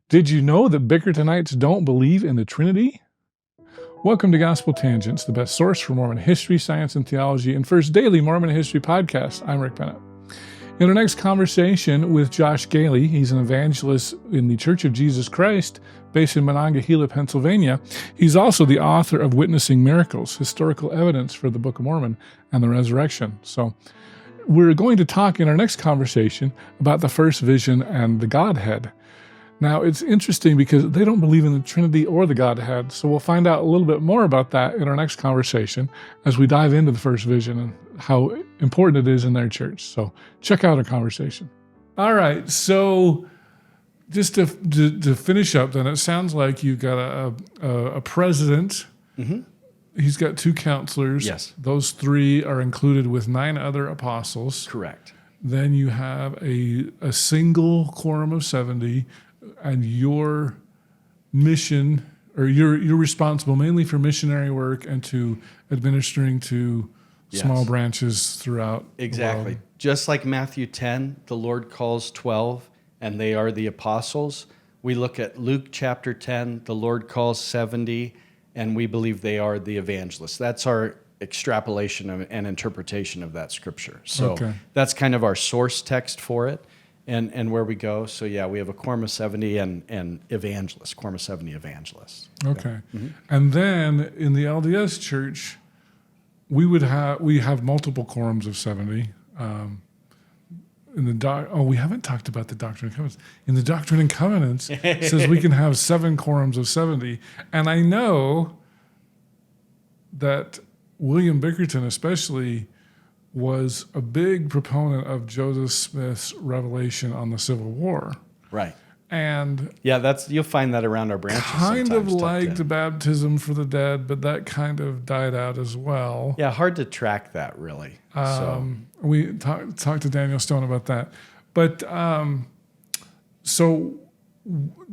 Did you know that Bickertonites don't believe in the Trinity? Welcome to Gospel Tangents, the best source for Mormon history, science, and theology, and first daily Mormon history podcast. I'm Rick Bennett. In our next conversation with Josh Gehly, he's an evangelist in the Church of Jesus Christ based in Monongahela, Pennsylvania. He's also the author of Witnessing Miracles, Historical Evidence for the Book of Mormon and the Resurrection. So we're going to talk in our next conversation about the first vision and the Godhead. Now, it's interesting because they don't believe in the Trinity or the Godhead, so we'll find out a little bit more about that in our next conversation as we dive into the first vision and how important it is in their church. So check out our conversation. All right, so just to finish up, then, it sounds like you've got a president. Mm-hmm. He's got two counselors. Yes. Those three are included with 9 other apostles. Correct. Then you have a single quorum of 70, and your mission, or you're responsible mainly for missionary work and to administering to small branches throughout Exactly. the world. Just like Matthew 10, the Lord calls 12, and they are the apostles. We look at Luke chapter 10, the Lord calls 70, and we believe they are the evangelists. That's our extrapolation and interpretation of that scripture. So that's kind of our source text for it. And where we go. So yeah, we have a quorum of 70 and evangelists, quorum of 70 evangelists. Okay. Mm-hmm. And then in the LDS church, we have multiple quorums of 70. We haven't talked about the Doctrine and Covenants. In the Doctrine and Covenants, it says we can have 7 quorums of 70. And I know that William Bickerton especially was a big proponent of Joseph Smith's revelation on the Civil War. Right. And you'll find that around our branches. Kind of liked baptism for the dead, but that kind of died out as well. Yeah, hard to track that really. We talked to Daniel Stone about that. But so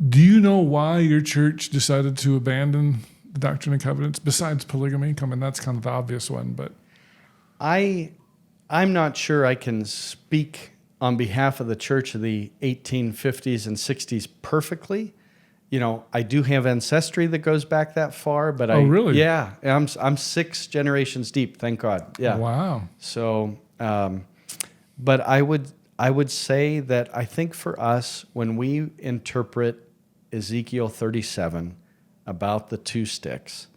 do you know why your church decided to abandon the Doctrine and Covenants besides polygamy? I mean, that's kind of the obvious one, but I'm not sure I can speak on behalf of the church of the 1850s and 60s perfectly. You know, I do have ancestry that goes back that far, but really? Yeah, I'm 6 generations deep, thank God. Yeah. Wow. So, but I would say that I think for us, when we interpret Ezekiel 37 about the 2 sticks,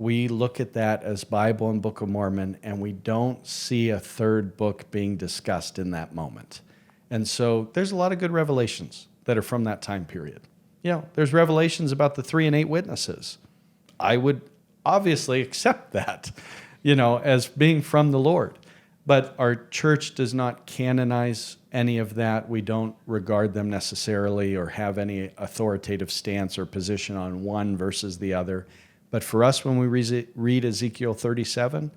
we look at that as Bible and Book of Mormon, and we don't see a third book being discussed in that moment. And so there's a lot of good revelations that are from that time period. You know, there's revelations about the 3 and 8 witnesses. I would obviously accept that, as being from the Lord. But our church does not canonize any of that. We don't regard them necessarily or have any authoritative stance or position on one versus the other. But for us, when we read Ezekiel 37,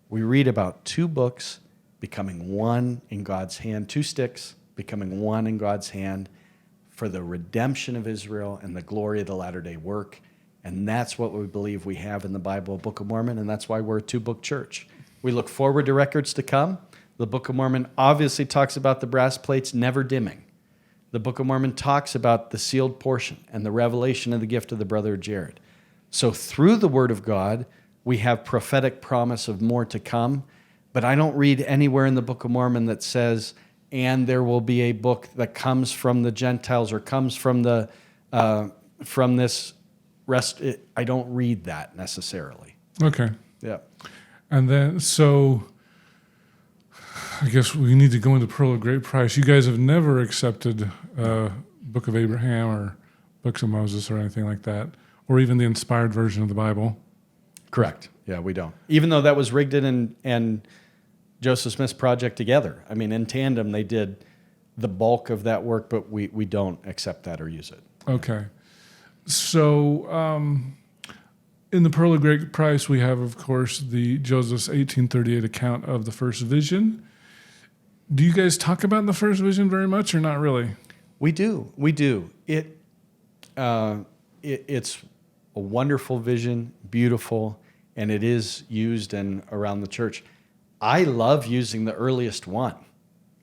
we read about 2 books becoming one in God's hand, 2 sticks becoming one in God's hand for the redemption of Israel and the glory of the latter-day work. And that's what we believe we have in the Bible, Book of Mormon, and that's why we're a 2-book church. We look forward to records to come. The Book of Mormon obviously talks about the brass plates never dimming. The Book of Mormon talks about the sealed portion and the revelation of the gift of the brother of Jared. So through the Word of God, we have prophetic promise of more to come, but I don't read anywhere in the Book of Mormon that says, and there will be a book that comes from the Gentiles or comes from from this rest. I don't read that necessarily. Okay. Yeah. And then, so I guess we need to go into Pearl of Great Price. You guys have never accepted Book of Abraham or Books of Moses or anything like that, or even the inspired version of the Bible. Correct. Yeah, we don't. Even though that was Rigdon and Joseph Smith's project together. I mean, in tandem, they did the bulk of that work, but we don't accept that or use it. Okay. So in the Pearl of Great Price, we have, of course, the Joseph's 1838 account of the first vision. Do you guys talk about the first vision very much or not really? We do. We do. It's a wonderful vision, beautiful, and it is used around the church. I love using the earliest one.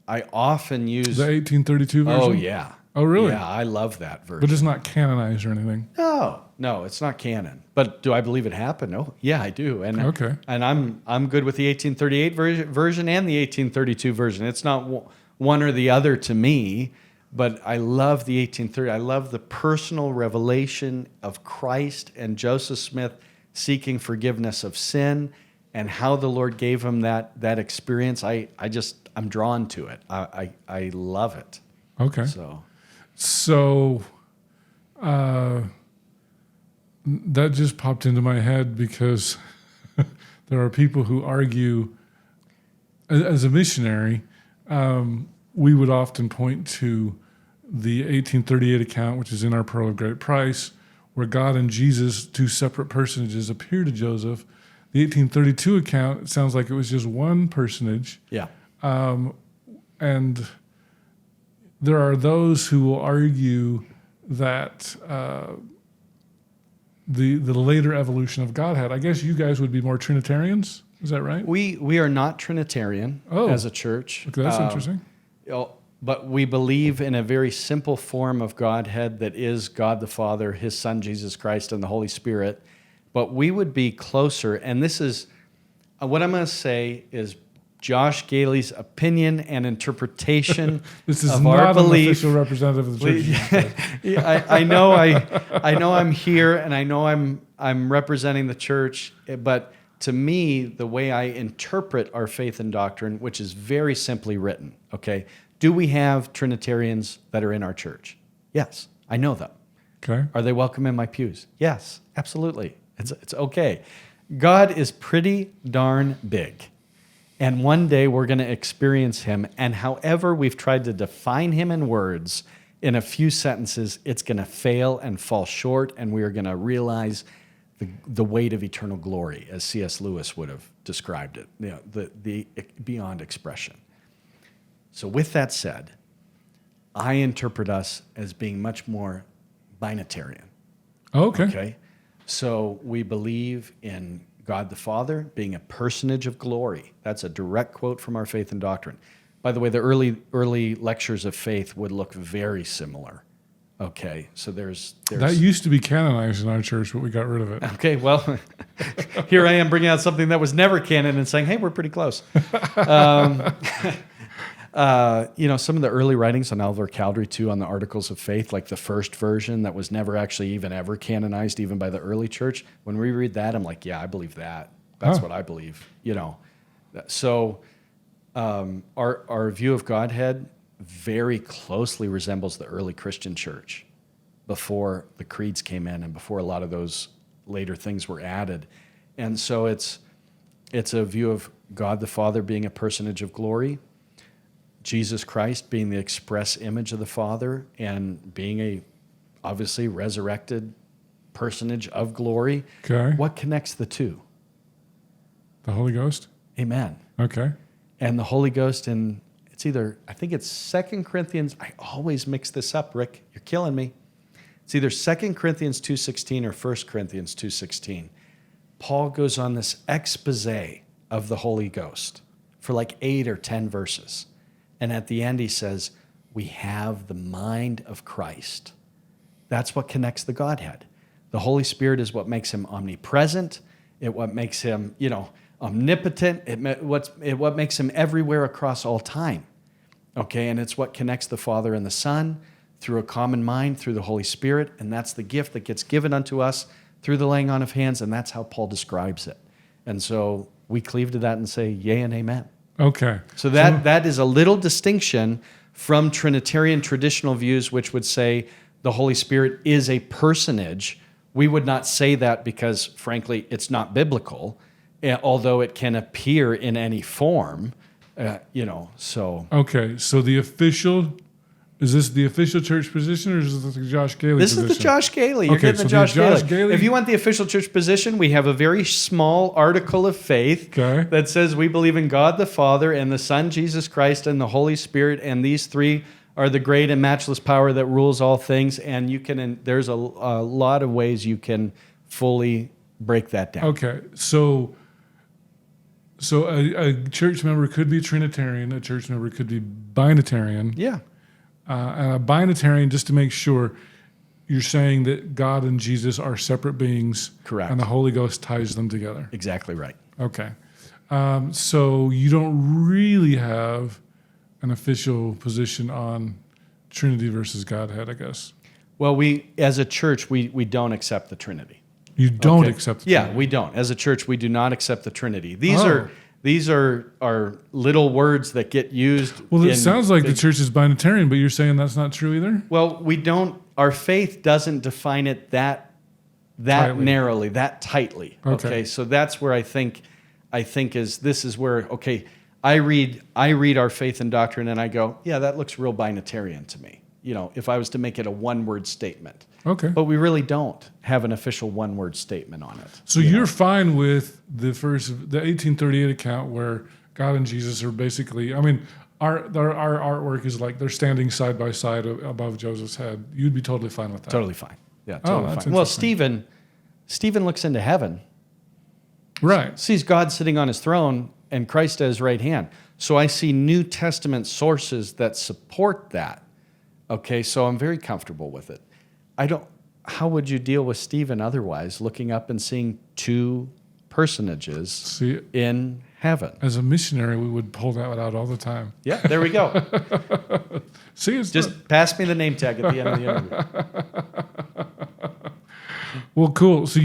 I often use the 1832 version. Oh yeah, Oh, really? Yeah, I love that version. But it's not canonized or anything. No, it's not canon. But do I believe it happened? No. Yeah, I do. And Okay. And I'm good with the 1838 version and the 1832 version. It's not one or the other to me, but I love the 1830. I love the personal revelation of Christ and Joseph Smith seeking forgiveness of sin and how the Lord gave him that experience. I'm drawn to it. I love it. Okay. So that just popped into my head because there are people who argue, as a missionary, we would often point to the 1838 account, which is in our Pearl of Great Price, where God and Jesus, two separate personages, appear to Joseph. The 1832 account, it sounds like it was just one personage. Yeah. And there are those who will argue that the later evolution of Godhead. I guess you guys would be more Trinitarians. Is that right? We are not Trinitarian as a church. Okay, that's interesting. But we believe in a very simple form of Godhead that is God the Father, His Son Jesus Christ, and the Holy Spirit. But we would be closer, and this is what I'm going to say is Josh Gehly's opinion and interpretation this is of not our belief. An official representative of the church. Yeah, I know I'm here, and I know I'm representing the church, but to me, the way I interpret our faith and doctrine, which is very simply written, okay? Do we have Trinitarians that are in our church? Yes, I know them. Okay. Are they welcome in my pews? Yes, absolutely. It's okay. God is pretty darn big. And one day we're going to experience him. And however we've tried to define him in words, in a few sentences, it's going to fail and fall short. And we are going to realize the weight of eternal glory, as C.S. Lewis would have described it, the beyond expression. So with that said, I interpret us as being much more binitarian. Okay. So we believe in God the Father being a personage of glory. That's a direct quote from our faith and doctrine. By the way, the early lectures of faith would look very similar. Okay, so there's that used to be canonized in our church, but we got rid of it. Okay, well, here I am bringing out something that was never canon and saying, hey, we're pretty close. Some of the early writings on Alvar Cowdery, too, on the Articles of Faith, like the first version that was never actually even ever canonized, even by the early church. When we read that, I'm like, yeah, I believe that. That's what I believe, So our view of Godhead very closely resembles the early Christian church before the creeds came in and before a lot of those later things were added. And so it's a view of God the Father being a personage of glory, Jesus Christ being the express image of the Father and being a obviously resurrected personage of glory. Okay. What connects the two? The Holy Ghost? Amen. Okay. And the Holy Ghost I think it's 2 Corinthians. I always mix this up, Rick. You're killing me. It's either 2 Corinthians 2:16 or 1 Corinthians 2:16. Paul goes on this expose of the Holy Ghost for like 8 or 10 verses. And at the end he says, we have the mind of Christ. That's what connects the Godhead. The Holy Spirit is what makes him omnipresent. What makes him, omnipotent. What makes him everywhere across all time. Okay, and it's what connects the Father and the Son through a common mind, through the Holy Spirit, and that's the gift that gets given unto us through the laying on of hands, and that's how Paul describes it. And so we cleave to that and say, yea and amen. Okay. So that is a little distinction from Trinitarian traditional views, which would say the Holy Spirit is a personage. We would not say that because, frankly, it's not biblical, although it can appear in any form. So. Okay, so is this the official church position or is this the Josh Gehly position? This is the Josh Gehly. You're getting the Josh Gehly. If you want the official church position, we have a very small article of faith that says we believe in God the Father and the Son, Jesus Christ, and the Holy Spirit, and these three are the great and matchless power that rules all things, and there's a lot of ways you can fully break that down. Okay, so a church member could be Trinitarian, a church member could be Binitarian. Yeah. And a binitarian, just to make sure, you're saying that God and Jesus are separate beings. Correct. And the Holy Ghost ties them together. Exactly right. Okay. So you don't really have an official position on Trinity versus Godhead, I guess. Well, as a church, we don't accept the Trinity. You don't accept the Trinity? Yeah, we don't. As a church, we do not accept the Trinity. These are little words that get used. Well, it sounds like the church is binitarian, but you're saying that's not true either? Well, we don't. Our faith doesn't define it that tightly. Narrowly, that tightly. Okay, so that's where I think this is where I read our faith and doctrine and I go, yeah, that looks real binitarian to me. If I was to make it a one-word statement. Okay. But we really don't have an official one-word statement on it. So you're fine with the 1838 account where God and Jesus are basically, our artwork is like they're standing side by side above Joseph's head. You'd be totally fine with that. Totally fine. Yeah, totally that's fine. Well, Stephen looks into heaven. Right. Sees God sitting on his throne and Christ at his right hand. So I see New Testament sources that support that. Okay, so I'm very comfortable with it. How would you deal with Stephen otherwise, looking up and seeing two personages in heaven? As a missionary, we would pull that out all the time. Yeah, there we go. Pass me the name tag at the end of the interview. Well, cool. So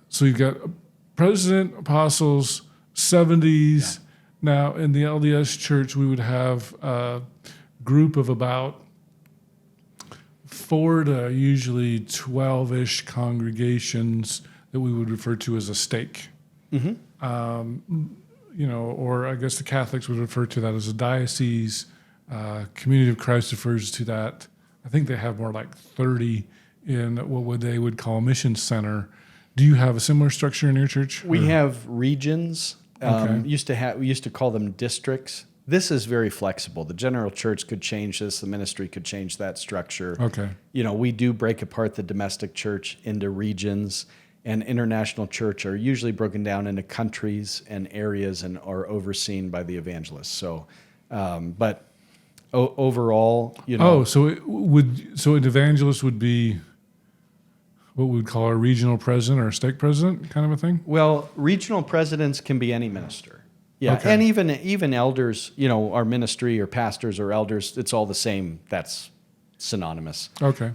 So you've got president, apostles, 70s. Yeah. Now, in the LDS church, we would have a group of about 4 to usually 12-ish congregations that we would refer to as a stake. Mm-hmm. Or I guess the Catholics would refer to that as a diocese. Community of Christ refers to that. I think they have more like 30 in what they would call a mission center. Do you have a similar structure in your church? We have regions. We used to call them districts. This is very flexible. The general church could change this. The ministry could change that structure. Okay. We do break apart the domestic church into regions, and international church are usually broken down into countries and areas and are overseen by the evangelists. So, but overall, so an evangelist would be what we would call a regional president or a stake president, kind of a thing? Well, regional presidents can be any minister. Yeah, okay. And even elders, our ministry or pastors or elders, it's all the same. That's synonymous. Okay.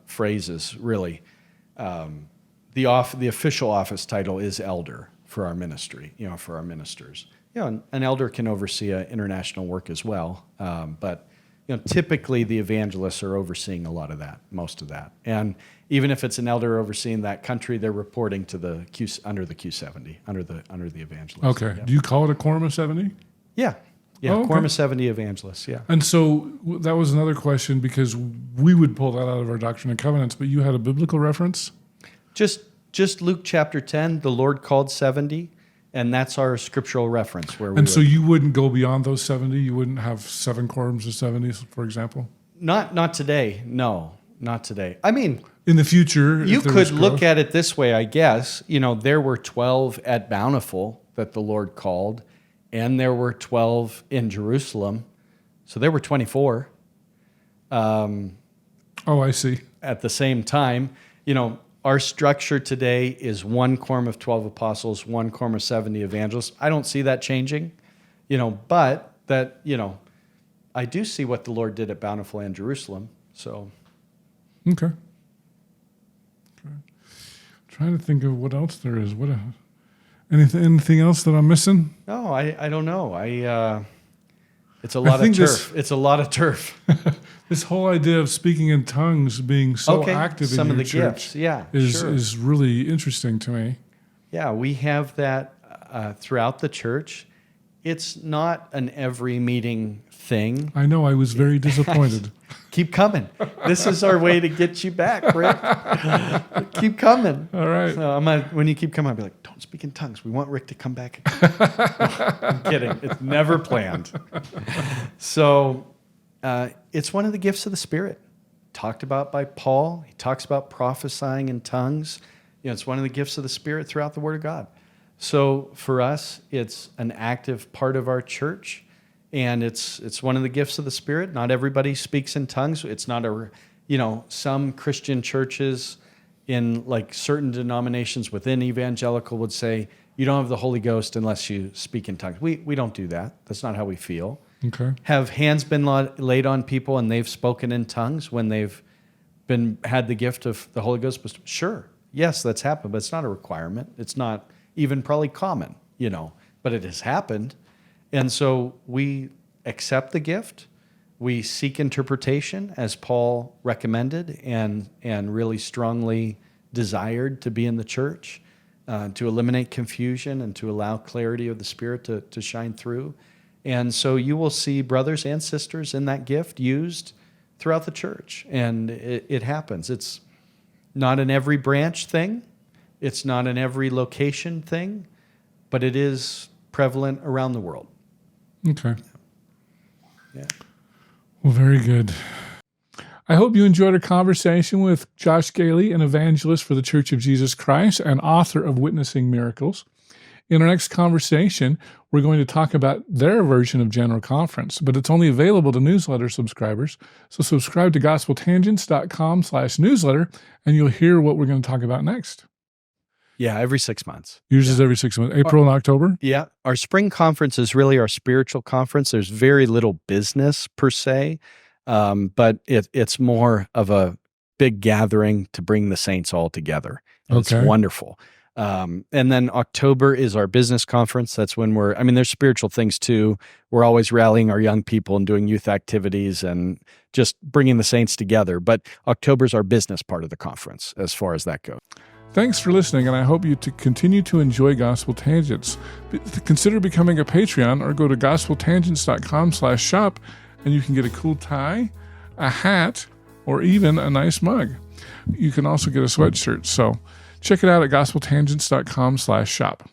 Phrases, really. The official office title is elder for our ministry, for our ministers. An elder can oversee international work as well, but typically the evangelists are overseeing a lot of that, most of that. And even if it's an elder overseeing that country, they're reporting to under the Q70, under the evangelist. Okay. Yeah. Do you call it a quorum of 70? Yeah. Quorum of 70 evangelists. Yeah. And so that was another question, because we would pull that out of our Doctrine and Covenants, but you had a biblical reference? Just Luke chapter 10, the Lord called 70. And that's our scriptural reference. So you wouldn't go beyond those 70? You wouldn't have 7 quorums of 70, for example? Not today. No, not today. In the future, you could look at it this way, I guess. There were 12 at Bountiful that the Lord called, and there were 12 in Jerusalem. So there were 24. I see. At the same time, our structure today is 1 quorum of 12 apostles, 1 quorum of 70 evangelists. I don't see that changing, but that, I do see what the Lord did at Bountiful and Jerusalem. So, okay. Trying to think of what else there is. Anything else that I'm missing? No, I don't know. It's a lot of turf. It's a lot of turf. This whole idea of speaking in tongues being so active in your church is really interesting to me. Yeah, we have that throughout the church. It's not an every meeting thing. I know. I was very disappointed. Keep coming. This is our way to get you back, Rick. Keep coming. All right. So when you keep coming, I'll be like, don't speak in tongues. We want Rick to come back. I'm kidding. It's never planned. So it's one of the gifts of the Spirit. Talked about by Paul. He talks about prophesying in tongues. It's one of the gifts of the Spirit throughout the Word of God. So for us, it's an active part of our church. And it's one of the gifts of the Spirit. Not everybody speaks in tongues. It's not some Christian churches in like certain denominations within evangelical would say, you don't have the Holy Ghost unless you speak in tongues. We don't do that. That's not how we feel. Okay. Have hands been laid on people and they've spoken in tongues when they've had the gift of the Holy Ghost? Sure. Yes, that's happened, but it's not a requirement. It's not even probably common, but it has happened. And so we accept the gift. We seek interpretation as Paul recommended and really strongly desired to be in the church, to eliminate confusion and to allow clarity of the Spirit to shine through. And so you will see brothers and sisters in that gift used throughout the church. And it happens. It's not an every branch thing. It's not an every location thing, but it is prevalent around the world. Okay. Yeah. Well, very good. I hope you enjoyed our conversation with Josh Gehly, an evangelist for the Church of Jesus Christ and author of Witnessing Miracles. In our next conversation, we're going to talk about their version of General Conference, but it's only available to newsletter subscribers. So subscribe to gospeltangents.com/newsletter, and you'll hear what we're going to talk about next. Yeah, every 6 months. Yours is every 6 months, April and October? Yeah. Our spring conference is really our spiritual conference. There's very little business per se, but it's more of a big gathering to bring the saints all together. And It's wonderful. And then October is our business conference. That's when there's spiritual things too. We're always rallying our young people and doing youth activities and just bringing the saints together. But October's our business part of the conference as far as that goes. Thanks for listening, and I hope you continue to enjoy Gospel Tangents. Consider becoming a Patreon or go to gospeltangents.com/shop, and you can get a cool tie, a hat, or even a nice mug. You can also get a sweatshirt. So check it out at gospeltangents.com/shop.